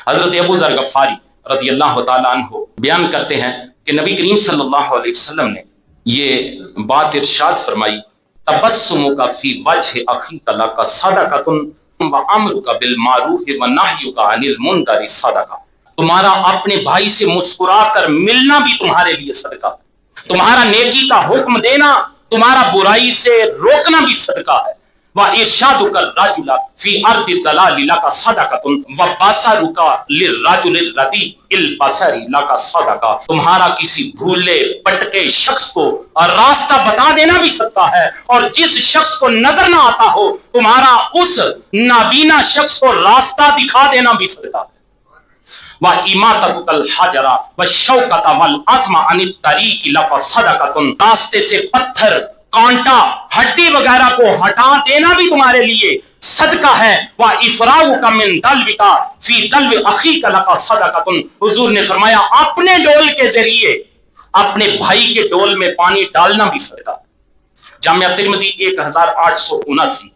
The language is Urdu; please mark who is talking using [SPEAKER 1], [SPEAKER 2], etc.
[SPEAKER 1] حضرت ابو ذر غفاری رضی اللہ تعالیٰ عنہ بیان کرتے ہیں کہ نبی کریم صلی اللہ علیہ وسلم نے یہ بات ارشاد فرمائی، تبسمک فی وجہ اخیک لک صدقۃ وامرک بالمعروف ونہیک عن المنکر صدقہ، تمہارا اپنے بھائی سے مسکرا کر ملنا بھی تمہارے لیے صدقہ ہے، تمہارا نیکی کا حکم دینا، تمہارا برائی سے روکنا بھی صدقہ ہے، وَإِرْشَادُكَ الرَّجُلَ فِي أَرْضِ الضَّلَالِ لَكَ صَدَقَةٌ وَبَصَرُكَ لِلرَّجُلِ الرَّدِيءِ الْبَصَرِ لَكَ صَدَقَةٌ، تمہارا کسی بھولے پٹکے شخص کو راستہ بتا دینا بھی صدقہ ہے، اور جس شخص کو نظر نہ آتا ہو تمہارا اس نابینا شخص کو راستہ دکھا دینا بھی صدقہ ہے۔ وَإِمَاتَتُكَ الْحَجَرَ وَالشَّوْكَةَ وَالْعَزْمَ عَنِ الطَّرِيقِ لَكَ صَدَقَةٌ، راستے سے پتھر کانٹا ہڈی وغیرہ کو ہٹا دینا بھی تمہارے لیے صدقہ ہے۔ وَإِفْرَاغُكَ مِنْ دَلْوِكَ فِي دَلْوِ أَخِيكَ لَكَ صَدَقَةٌ، حضور نے فرمایا اپنے ڈول کے ذریعے اپنے بھائی کے ڈول میں پانی ڈالنا بھی صدقہ ہے۔ جامعہ ترمذی 1879۔